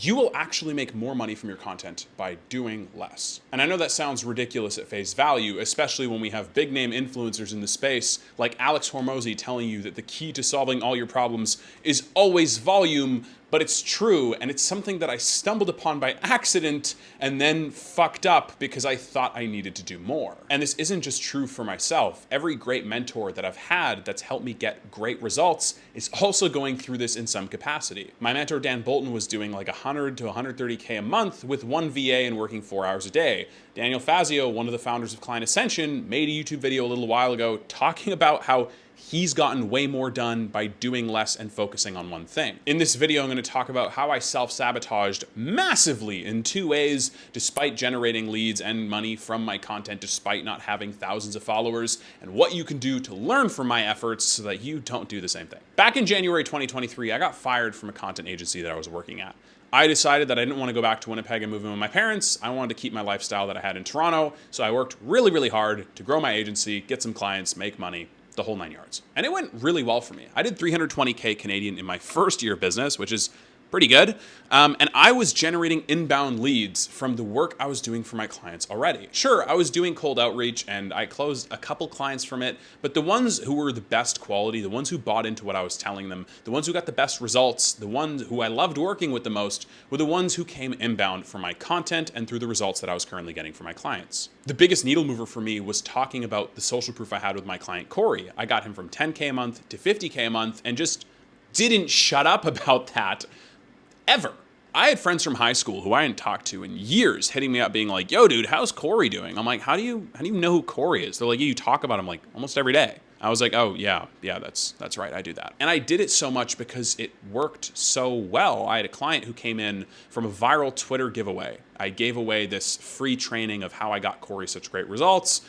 you will actually make more money from your content by doing less. And I know that sounds ridiculous at face value, especially when we have big name influencers in the space like Alex Hormozi telling you that the key to solving all your problems is always volume, but it's true, and it's something that I stumbled upon by accident and then fucked up because I thought I needed to do more. And this isn't just true for myself. Every great mentor that I've had that's helped me get great results is also going through this in some capacity. My mentor Dan Bolton was doing like 100 to 130K a month with one VA and working 4 hours a day. Daniel Fazio, one of the founders of Client Ascension, made a YouTube video a little while ago talking about how he's gotten way more done by doing less and focusing on one thing. In this video, I'm going to talk about how I self-sabotaged massively in 2 ways, despite generating leads and money from my content, despite not having thousands of followers, and what you can do to learn from my efforts so that you don't do the same thing. Back in January 2023, I got fired from a content agency that I was working at. I decided that I didn't want to go back to Winnipeg and move in with my parents. I wanted to keep my lifestyle that I had in Toronto, so I worked really, really hard to grow my agency, get some clients, make money, the whole 9 yards. And it went really well for me. I did 320K Canadian in my first year of business, which is pretty good. And I was generating inbound leads from the work I was doing for my clients already. Sure, I was doing cold outreach and I closed a couple clients from it, but the ones who were the best quality, the ones who bought into what I was telling them, the ones who got the best results, the ones who I loved working with the most, were the ones who came inbound from my content and through the results that I was currently getting from my clients. The biggest needle mover for me was talking about the social proof I had with my client, Corey. I got him from 10K a month to 50K a month and just didn't shut up about that ever. I had friends from high school who I hadn't talked to in years hitting me up being like, yo dude, how's Corey doing? I'm like, how do you know who Corey is? They're like, yeah, you talk about him like almost every day. I was like, oh yeah, that's right, I do that. And I did it so much because it worked so well. I had a client who came in from a viral Twitter giveaway. I gave away this free training of how I got Corey such great results.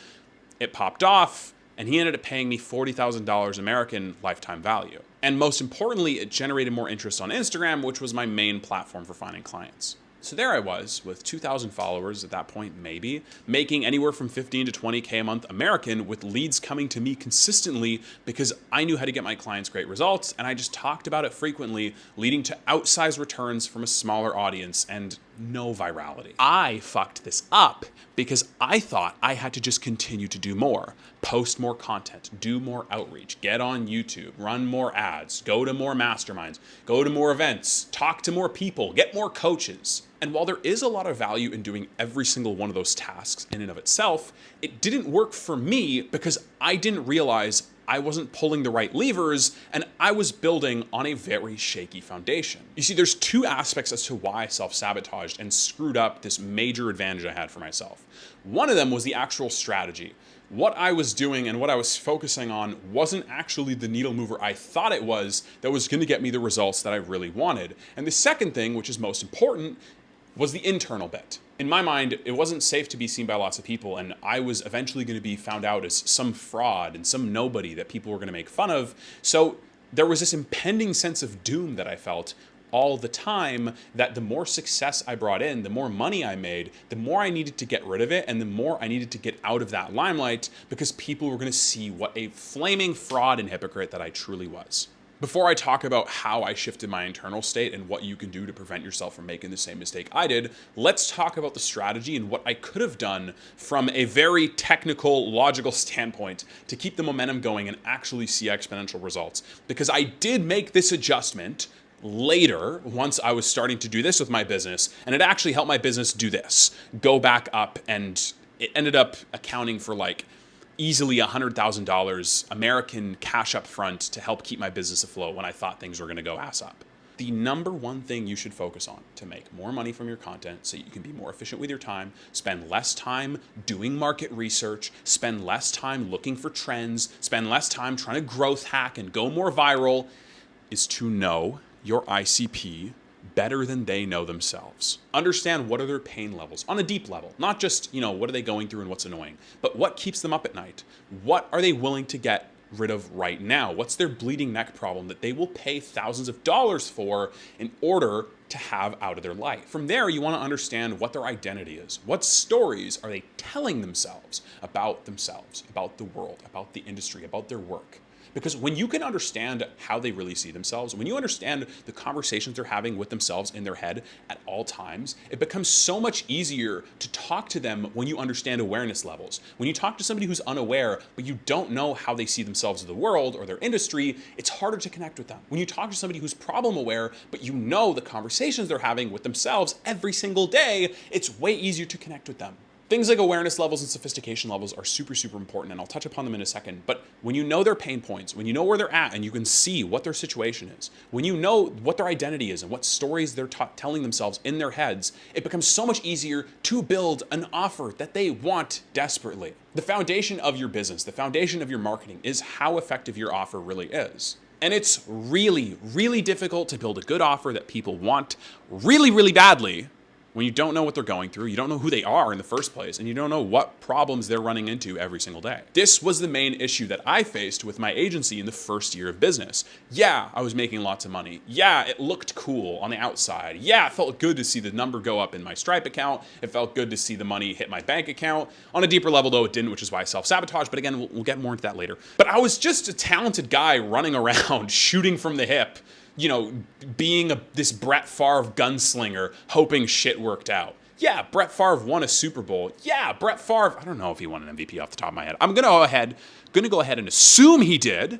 It popped off, and he ended up paying me $40,000 American lifetime value. And most importantly, it generated more interest on Instagram, which was my main platform for finding clients. So there I was with 2,000 followers at that point, maybe, making anywhere from 15 to 20K a month American with leads coming to me consistently because I knew how to get my clients great results and I just talked about it frequently, leading to outsized returns from a smaller audience and no virality. I fucked this up because I thought I had to just continue to do more, post more content, do more outreach, get on YouTube, run more ads, go to more masterminds, go to more events, talk to more people, get more coaches. And while there is a lot of value in doing every single one of those tasks in and of itself, it didn't work for me because I didn't realize I wasn't pulling the right levers and I was building on a very shaky foundation. You see, there's 2 aspects as to why I self-sabotaged and screwed up this major advantage I had for myself. One of them was the actual strategy. What I was doing and what I was focusing on wasn't actually the needle mover I thought it was that was going to get me the results that I really wanted. And the second thing, which is most important, was the internal bit. In my mind, it wasn't safe to be seen by lots of people, and I was eventually going to be found out as some fraud and some nobody that people were going to make fun of. So there was this impending sense of doom that I felt all the time, that the more success I brought in, the more money I made, the more I needed to get rid of it and the more I needed to get out of that limelight because people were going to see what a flaming fraud and hypocrite that I truly was. Before I talk about how I shifted my internal state and what you can do to prevent yourself from making the same mistake I did, let's talk about the strategy and what I could have done from a very technical, logical standpoint to keep the momentum going and actually see exponential results. Because I did make this adjustment later, once I was starting to do this with my business, and it actually helped my business do this, go back up, and it ended up accounting for like easily $100,000 American cash up front to help keep my business afloat when I thought things were going to go ass up. The number one thing you should focus on to make more money from your content so you can be more efficient with your time, spend less time doing market research, spend less time looking for trends, spend less time trying to growth hack and go more viral, is to know your ICP better than they know themselves. Understand what are their pain levels on a deep level, not just, what are they going through and what's annoying, but what keeps them up at night? What are they willing to get rid of right now? What's their bleeding neck problem that they will pay thousands of dollars for in order to have out of their life? From there, you want to understand what their identity is. What stories are they telling themselves, about the world, about the industry, about their work? Because when you can understand how they really see themselves, when you understand the conversations they're having with themselves in their head at all times, it becomes so much easier to talk to them when you understand awareness levels. When you talk to somebody who's unaware, but you don't know how they see themselves in the world or their industry, it's harder to connect with them. When you talk to somebody who's problem aware, but you know the conversations they're having with themselves every single day, it's way easier to connect with them. Things like awareness levels and sophistication levels are super, super important, and I'll touch upon them in a second. But when you know their pain points, when you know where they're at and you can see what their situation is, when you know what their identity is and what stories they're telling themselves in their heads, it becomes so much easier to build an offer that they want desperately. The foundation of your business, the foundation of your marketing is how effective your offer really is. And it's really, really difficult to build a good offer that people want really, really badly when you don't know what they're going through, you don't know who they are in the first place, and you don't know what problems they're running into every single day. This was the main issue that I faced with my agency in the first year of business. Yeah, I was making lots of money. Yeah, it looked cool on the outside. Yeah, it felt good to see the number go up in my Stripe account. It felt good to see the money hit my bank account. On a deeper level, though, it didn't, which is why I self-sabotaged. But again, we'll get more into that later. But I was just a talented guy running around, shooting from the hip, you know, being this Brett Favre gunslinger, hoping shit worked out. Yeah, Brett Favre won a Super Bowl. Yeah, Brett Favre, I don't know if he won an MVP off the top of my head. I'm gonna go ahead and assume he did.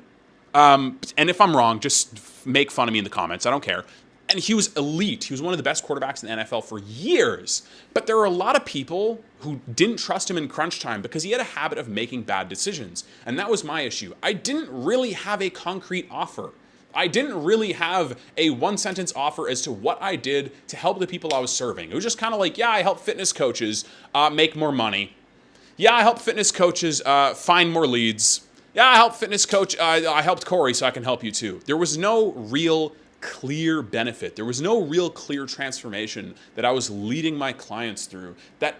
And if I'm wrong, just make fun of me in the comments. I don't care. And he was elite. He was one of the best quarterbacks in the NFL for years. But there are a lot of people who didn't trust him in crunch time because he had a habit of making bad decisions. And that was my issue. I didn't really have a concrete offer. I didn't really have a one-sentence offer as to what I did to help the people I was serving. It was just kind of like, yeah, I help fitness coaches make more money. Yeah, I help fitness coaches find more leads. Yeah, I helped Corey, so I can help you too. There was no real clear benefit. There was no real clear transformation that I was leading my clients through that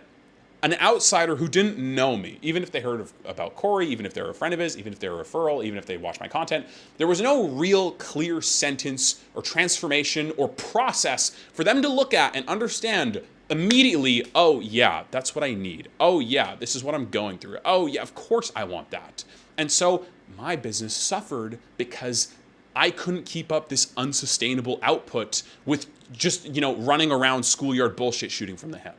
an outsider who didn't know me, even if they heard about Corey, even if they're a friend of his, even if they're a referral, even if they watch my content, there was no real clear sentence or transformation or process for them to look at and understand immediately, oh yeah, that's what I need. Oh yeah, this is what I'm going through. Oh yeah, of course I want that. And so my business suffered because I couldn't keep up this unsustainable output with just, running around schoolyard bullshit shooting from the hip.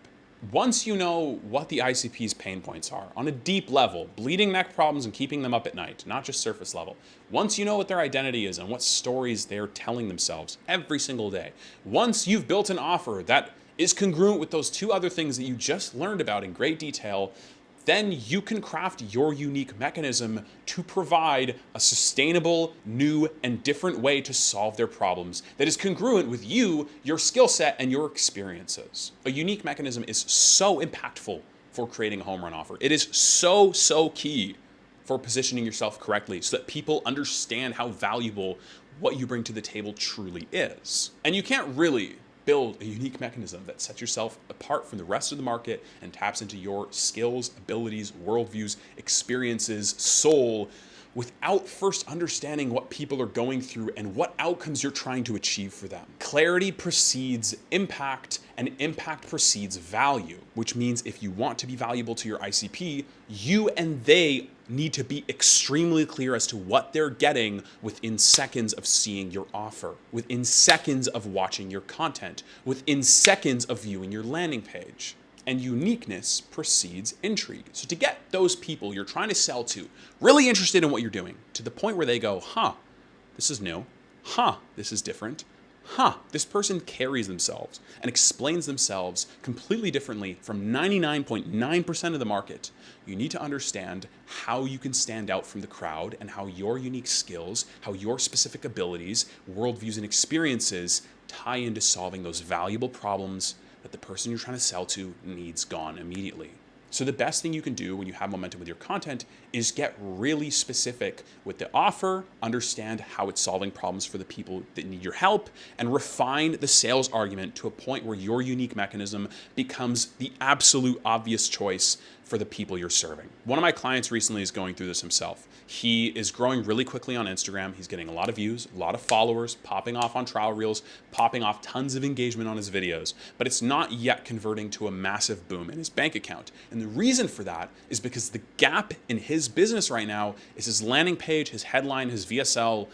Once you know what the ICP's pain points are, on a deep level, bleeding neck problems and keeping them up at night, not just surface level. Once you know what their identity is and what stories they're telling themselves every single day. Once you've built an offer that is congruent with those two other things that you just learned about in great detail, then you can craft your unique mechanism to provide a sustainable, new, and different way to solve their problems that is congruent with you, your skill set, and your experiences. A unique mechanism is so impactful for creating a home run offer. It is so, so key for positioning yourself correctly so that people understand how valuable what you bring to the table truly is. And you can't really build a unique mechanism that sets yourself apart from the rest of the market and taps into your skills, abilities, worldviews, experiences, soul, without first understanding what people are going through and what outcomes you're trying to achieve for them. Clarity precedes impact, and impact precedes value, which means if you want to be valuable to your ICP, you and they need to be extremely clear as to what they're getting within seconds of seeing your offer, within seconds of watching your content, within seconds of viewing your landing page. And uniqueness precedes intrigue. So to get those people you're trying to sell to really interested in what you're doing, to the point where they go, this is new, this is different, this person carries themselves and explains themselves completely differently from 99.9% of the market, you need to understand how you can stand out from the crowd and how your unique skills, how your specific abilities, worldviews, and experiences tie into solving those valuable problems that the person you're trying to sell to needs gone immediately. So the best thing you can do when you have momentum with your content is get really specific with the offer, understand how it's solving problems for the people that need your help, and refine the sales argument to a point where your unique mechanism becomes the absolute obvious choice for the people you're serving. One of my clients recently is going through this himself. He is growing really quickly on Instagram. He's getting a lot of views, a lot of followers, popping off on trial reels, popping off tons of engagement on his videos, but it's not yet converting to a massive boom in his bank account. And the reason for that is because the gap in his business right now is his landing page, his headline, his VSL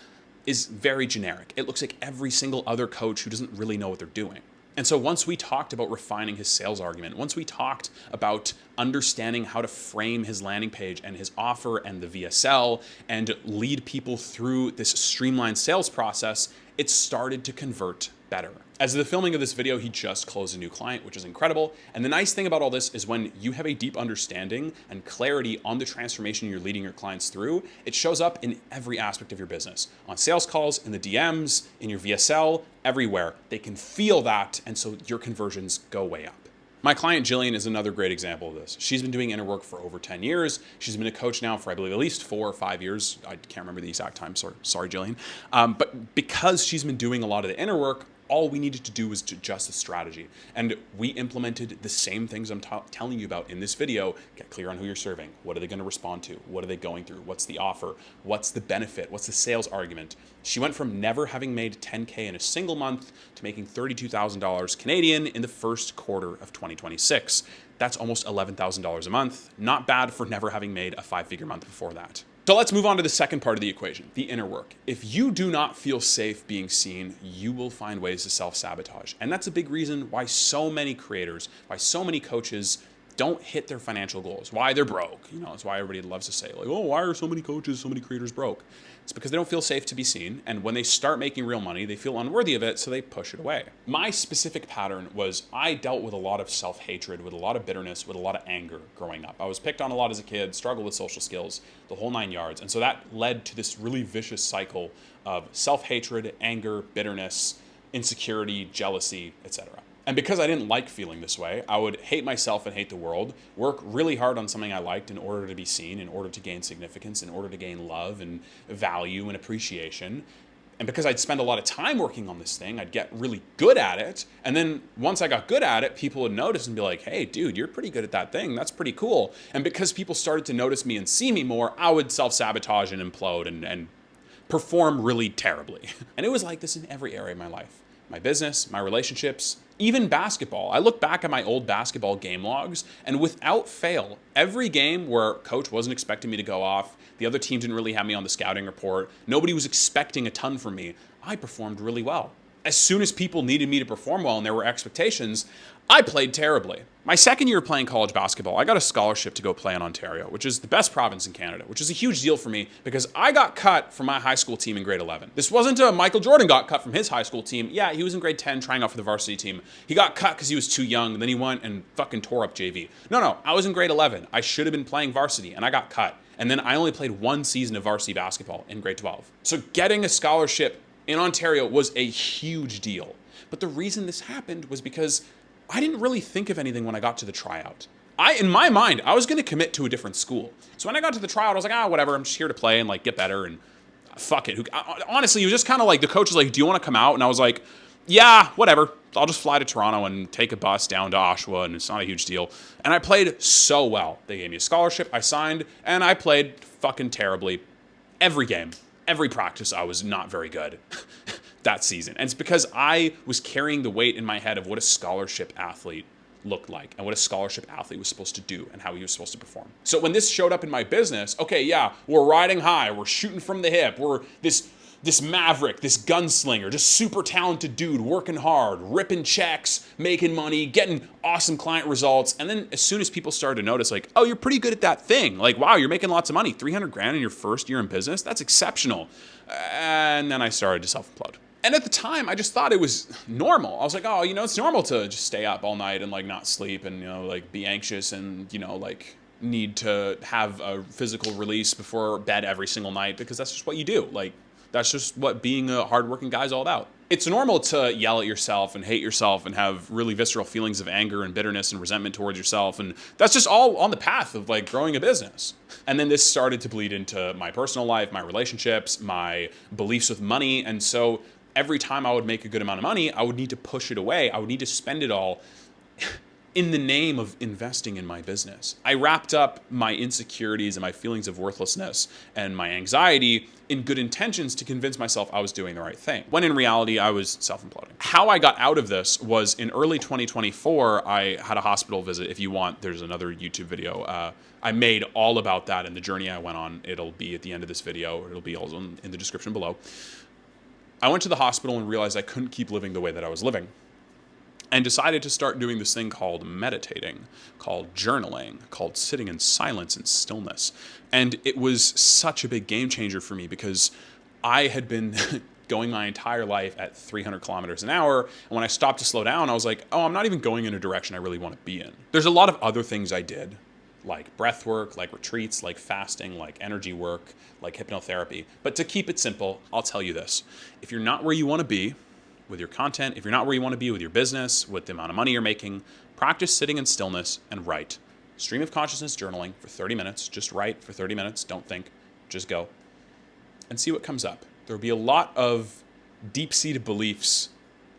is very generic. It looks like every single other coach who doesn't really know what they're doing. And so once we talked about refining his sales argument, once we talked about understanding how to frame his landing page and his offer and the VSL and lead people through this streamlined sales process, it started to convert better. As of the filming of this video, he just closed a new client, which is incredible. And the nice thing about all this is when you have a deep understanding and clarity on the transformation you're leading your clients through, it shows up in every aspect of your business. On sales calls, in the DMs, in your VSL, everywhere. They can feel that, and so your conversions go way up. My client Jillian is another great example of this. She's been doing inner work for over 10 years. She's been a coach now for, I believe, at least 4 or 5 years. I can't remember the exact time, sorry Jillian. But because she's been doing a lot of the inner work, all we needed to do was to adjust the strategy. And we implemented the same things I'm telling you about in this video. Get clear on who you're serving. What are they going to respond to? What are they going through? What's the offer? What's the benefit? What's the sales argument? She went from never having made $10K in a single month to making $32,000 Canadian in the first quarter of 2026. That's almost $11,000 a month. Not bad for never having made a 5-figure month before that. So let's move on to the second part of the equation, the inner work. If you do not feel safe being seen, you will find ways to self-sabotage. And that's a big reason why so many creators, why so many coaches don't hit their financial goals, why they're broke. You know, it's why everybody loves to say, like, oh, why are so many coaches, so many creators broke? It's because they don't feel safe to be seen. And when they start making real money, they feel unworthy of it, so they push it away. My specific pattern was I dealt with a lot of self-hatred, with a lot of bitterness, with a lot of anger growing up. I was picked on a lot as a kid, struggled with social skills, the whole 9 yards. And so that led to this really vicious cycle of self-hatred, anger, bitterness, insecurity, jealousy, etc. And because I didn't like feeling this way, I would hate myself and hate the world, work really hard on something I liked in order to be seen, in order to gain significance, in order to gain love and value and appreciation. And because I'd spend a lot of time working on this thing, I'd get really good at it. And then once I got good at it, people would notice and be like, hey, dude, you're pretty good at that thing. That's pretty cool. And because people started to notice me and see me more, I would self-sabotage and implode and perform really terribly. And it was like this in every area of my life. My business, my relationships, even basketball. I look back at my old basketball game logs, and without fail, every game where coach wasn't expecting me to go off, the other team didn't really have me on the scouting report, nobody was expecting a ton from me, I performed really well. As soon as people needed me to perform well and there were expectations, I played terribly. My second year playing college basketball, I got a scholarship to go play in Ontario, which is the best province in Canada, which is a huge deal for me because I got cut from my high school team in grade 11. This wasn't a Michael Jordan got cut from his high school team. Yeah, he was in grade 10 trying out for the varsity team. He got cut because he was too young, and then he went and fucking tore up JV. No, I was in grade 11. I should have been playing varsity, and I got cut. And then I only played 1 season of varsity basketball in grade 12. So getting a scholarship in Ontario was a huge deal. But the reason this happened was because I didn't really think of anything when I got to the tryout. In my mind, I was going to commit to a different school. So when I got to the tryout, I was like, whatever, I'm just here to play and like get better and fuck it. Honestly, it was just kind of like the coach was like, do you want to come out? And I was like, yeah, whatever. I'll just fly to Toronto and take a bus down to Oshawa, and it's not a huge deal. And I played so well. They gave me a scholarship, I signed, and I played fucking terribly every game. Every practice, I was not very good that season. And it's because I was carrying the weight in my head of what a scholarship athlete looked like and what a scholarship athlete was supposed to do and how he was supposed to perform. So when this showed up in my business, okay, yeah, we're riding high, we're shooting from the hip, we're this maverick, this gunslinger, just super talented dude, working hard, ripping checks, making money, getting awesome client results. And then as soon as people started to notice, like, oh, you're pretty good at that thing. Like, wow, you're making lots of money. 300 grand in your first year in business? That's exceptional. And then I started to self-implode. And at the time, I just thought it was normal. I was like, oh, it's normal to just stay up all night and like not sleep and, like be anxious and, like need to have a physical release before bed every single night because that's just what you do. Like, that's just what being a hardworking guy is all about. It's normal to yell at yourself and hate yourself and have really visceral feelings of anger and bitterness and resentment towards yourself. And that's just all on the path of like growing a business. And then this started to bleed into my personal life, my relationships, my beliefs with money. And so every time I would make a good amount of money, I would need to push it away. I would need to spend it all in the name of investing in my business. I wrapped up my insecurities and my feelings of worthlessness and my anxiety in good intentions to convince myself I was doing the right thing, when in reality I was self-imploding. How I got out of this was in early 2024, I had a hospital visit. If you want, there's another YouTube video. I made all about that and the journey I went on. It'll be at the end of this video. It'll be also in the description below. I went to the hospital and realized I couldn't keep living the way that I was living, and decided to start doing this thing called meditating, called journaling, called sitting in silence and stillness. And it was such a big game changer for me because I had been going my entire life at 300 kilometers an hour. And when I stopped to slow down, I was like, oh, I'm not even going in a direction I really want to be in. There's a lot of other things I did, like breath work, like retreats, like fasting, like energy work, like hypnotherapy. But to keep it simple, I'll tell you this. If you're not where you want to be with your content, if you're not where you want to be with your business, with the amount of money you're making, practice sitting in stillness and write. Stream of consciousness journaling for 30 minutes. Just write for 30 minutes. Don't think. Just go. And see what comes up. There will be a lot of deep-seated beliefs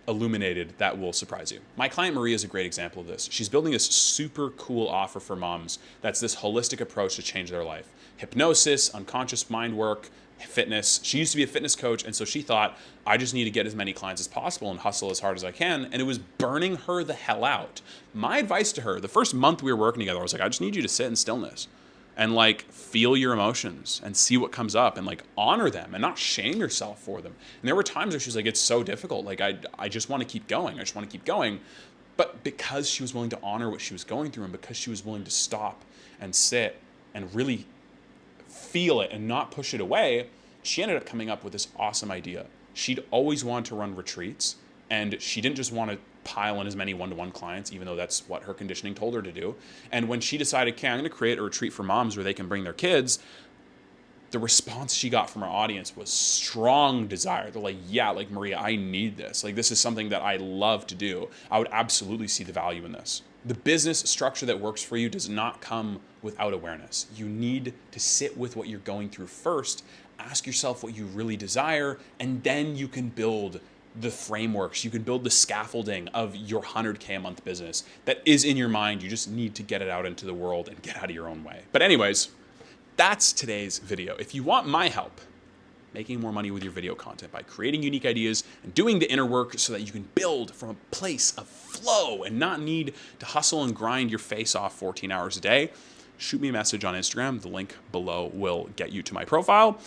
illuminated that will surprise you. My client Maria is a great example of this. She's building this super cool offer for moms that's this holistic approach to change their life. Hypnosis, unconscious mind work, fitness. She used to be a fitness coach, and so she thought, I just need to get as many clients as possible and hustle as hard as I can, and it was burning her the hell out. My advice to her, the first month we were working together, I was like, I just need you to sit in stillness and like feel your emotions and see what comes up and like honor them and not shame yourself for them. And there were times where she's like, it's so difficult. Like I just want to keep going. I just want to keep going. But because she was willing to honor what she was going through and because she was willing to stop and sit and really feel it and not push it away, she ended up coming up with this awesome idea. She'd always wanted to run retreats, and she didn't just want to pile in as many one-to-one clients, even though that's what her conditioning told her to do. And when she decided, okay, I'm going to create a retreat for moms where they can bring their kids, the response she got from her audience was strong desire. They're like, yeah, like Maria, I need this. Like, this is something that I love to do. I would absolutely see the value in this. The business structure that works for you does not come without awareness. You need to sit with what you're going through first, ask yourself what you really desire, and then you can build the frameworks. You can build the scaffolding of your 100K a month business that is in your mind. You just need to get it out into the world and get out of your own way. But anyways, that's today's video. If you want my help making more money with your video content by creating unique ideas and doing the inner work so that you can build from a place of flow and not need to hustle and grind your face off 14 hours a day, shoot me a message on Instagram. The link below will get you to my profile.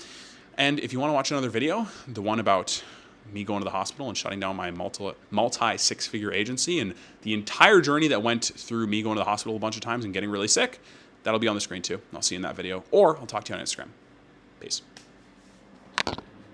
And if you want to watch another video, the one about me going to the hospital and shutting down my multi six-figure agency and the entire journey that went through me going to the hospital a bunch of times and getting really sick, that'll be on the screen too. I'll see you in that video, or I'll talk to you on Instagram. Peace.